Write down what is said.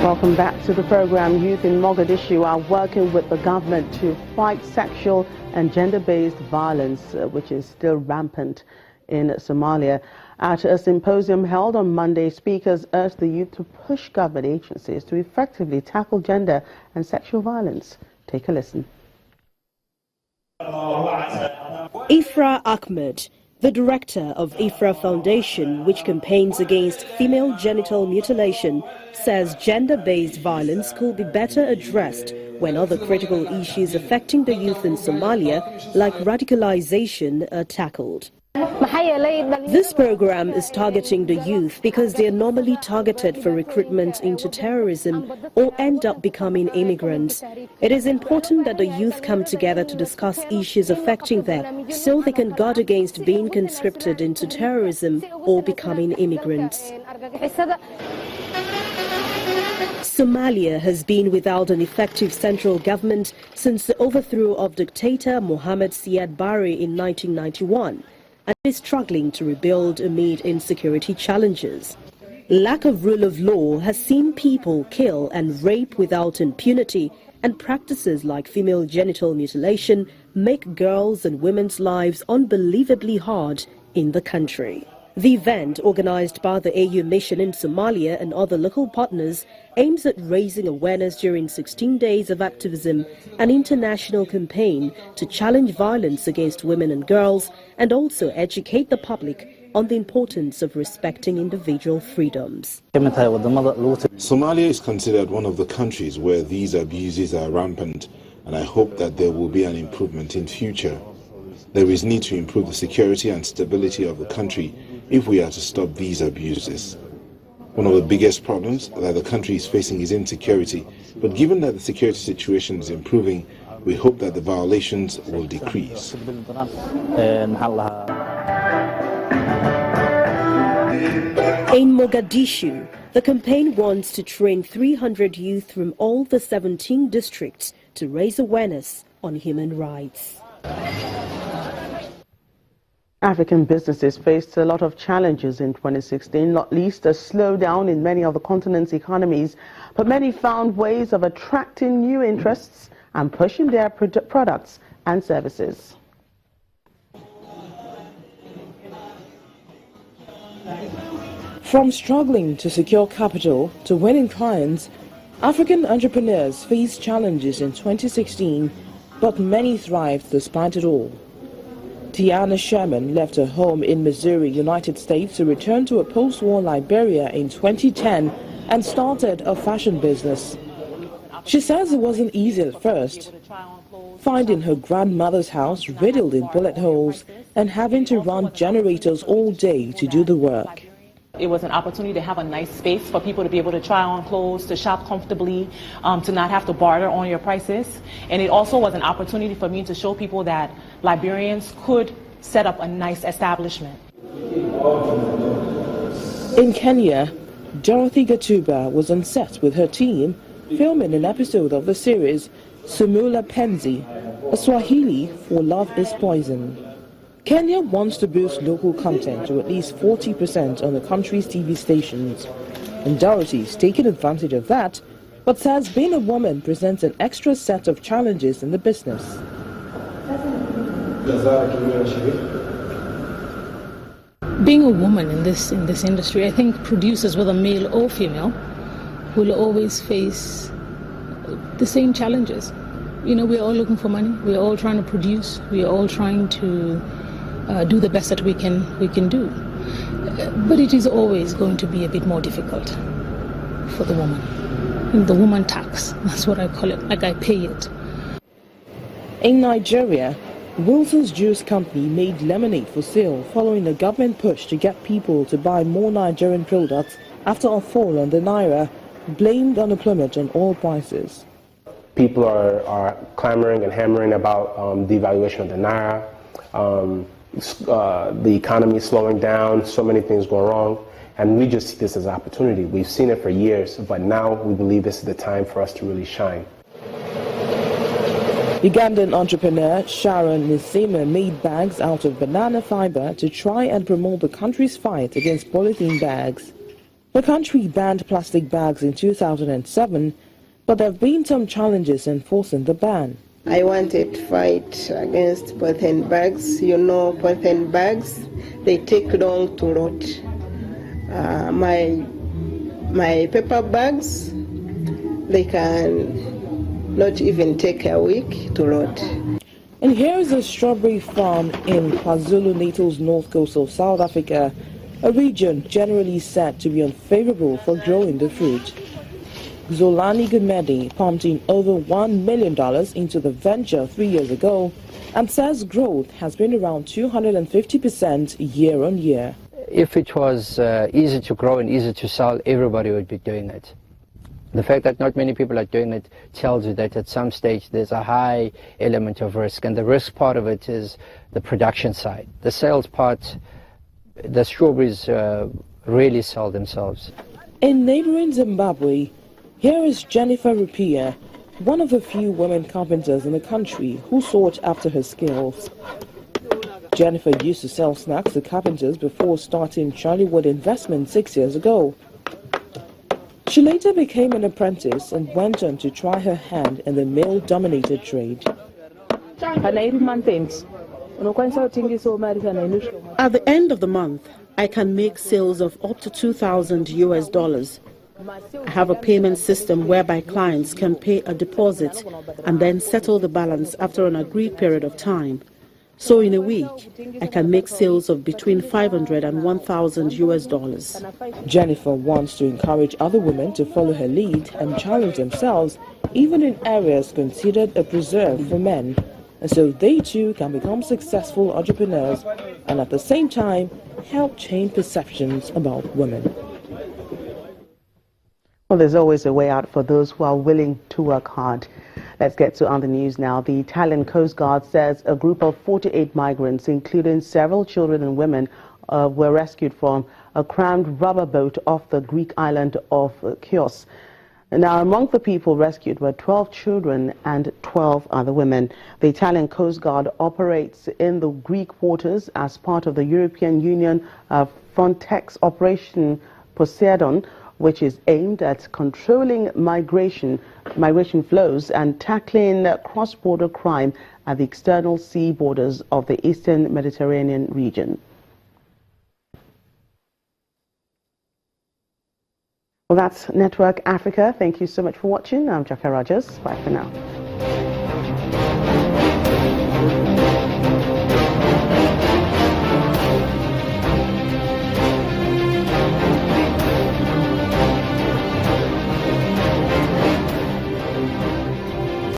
Welcome back to the program. Youth in Mogadishu are working with the government to fight sexual and gender-based violence, which is still rampant in Somalia. At a symposium held on Monday, speakers urged the youth to push government agencies to effectively tackle gender and sexual violence. Take a listen. Ifra Ahmed, the director of Ifra Foundation, which campaigns against female genital mutilation, says gender-based violence could be better addressed when other critical issues affecting the youth in Somalia, like radicalization, are tackled. This program is targeting the youth because they are normally targeted for recruitment into terrorism or end up becoming immigrants. It is important that the youth come together to discuss issues affecting them so they can guard against being conscripted into terrorism or becoming immigrants. Somalia has been without an effective central government since the overthrow of dictator Mohammed Siad Barre in 1991. And is struggling to rebuild amid insecurity challenges. Lack of rule of law has seen people kill and rape without impunity, and practices like female genital mutilation make girls' and women's lives unbelievably hard in the country. The event, organized by the AU mission in Somalia and other local partners, aims at raising awareness during 16 days of activism, an international campaign to challenge violence against women and girls, and also educate the public on the importance of respecting individual freedoms. Somalia is considered one of the countries where these abuses are rampant, and I hope that there will be an improvement in future. There is need to improve the security and stability of the country if we are to stop these abuses. One of the biggest problems that the country is facing is insecurity, but given that the security situation is improving, we hope that the violations will decrease. In Mogadishu, the campaign wants to train 300 youth from all the 17 districts to raise awareness on human rights. African businesses faced a lot of challenges in 2016, not least a slowdown in many of the continent's economies, but many found ways of attracting new interests and pushing their products and services. From struggling to secure capital to winning clients, African entrepreneurs faced challenges in 2016, but many thrived despite it all. Tiana Sherman left her home in Missouri, United States to return to a post-war Liberia in 2010 and started a fashion business. She says it wasn't easy at first, finding her grandmother's house riddled in bullet holes and having to run generators all day to do the work. It was an opportunity to have a nice space for people to be able to try on clothes, to shop comfortably, to not have to barter on your prices. And it also was an opportunity for me to show people that Liberians could set up a nice establishment. In Kenya, Dorothy Gatuba was on set with her team, filming an episode of the series Sumula Penzi, a Swahili for Love is Poison. Kenya wants to boost local content to at least 40% on the country's TV stations, and Dorothy's taken advantage of that, but says being a woman presents an extra set of challenges in the business. Being a woman in this industry, I think producers, whether male or female, will always face the same challenges. You know, we're all looking for money, we're all trying to produce, we're all trying to do the best that we can do. But it is always going to be a bit more difficult for the woman. And the woman tax, that's what I call it, like I pay it. In Nigeria, Wilson's Juice Company made lemonade for sale following a government push to get people to buy more Nigerian products after a fall on the Naira, blamed on a plummet on oil prices. People are clamoring and hammering about the devaluation of the Naira, the economy slowing down, so many things going wrong, and we just see this as an opportunity. We've seen it for years, but now we believe this is the time for us to really shine. Ugandan entrepreneur Sharon Nisima made bags out of banana fiber to try and promote the country's fight against polythene bags. The country banned plastic bags in 2007, but there have been some challenges enforcing the ban. I wanted to fight against polythene bags. You know, polythene bags, they take long to rot. My paper bags, they can not even take a week to rot. And here is a strawberry farm in KwaZulu-Natal's north coast of South Africa, a region generally said to be unfavorable for growing the fruit. Zolani Gumede pumped in over $1 million into the venture 3 years ago and says growth has been around 250% year on year. If it was easy to grow and easy to sell, everybody would be doing it. The fact that not many people are doing it tells you that at some stage there's a high element of risk, and the risk part of it is the production side. The sales part, the strawberries really sell themselves. In neighboring Zimbabwe, here is Jennifer Rupia, one of the few women carpenters in the country who sought after her skills. Jennifer used to sell snacks to carpenters before starting Charliewood Investment 6 years ago. She later became an apprentice and went on to try her hand in the male-dominated trade. At the end of the month, I can make sales of up to $2,000 US. I have a payment system whereby clients can pay a deposit and then settle the balance after an agreed period of time. So in a week, I can make sales of between $500 and $1,000 US. Jennifer wants to encourage other women to follow her lead and challenge themselves, even in areas considered a preserve for men, and so they too can become successful entrepreneurs and at the same time help change perceptions about women. Well, there's always a way out for those who are willing to work hard. Let's get to other news now. The Italian Coast Guard says a group of 48 migrants, including several children and women, were rescued from a crammed rubber boat off the Greek island of Chios. Now, among the people rescued were 12 children and 12 other women. The Italian Coast Guard operates in the Greek waters as part of the European Union Frontex Operation Poseidon, which is aimed at controlling migration flows and tackling cross-border crime at the external sea borders of the Eastern Mediterranean region. Well, that's Network Africa. Thank you so much for watching. I'm Jaka Rogers. Bye for now.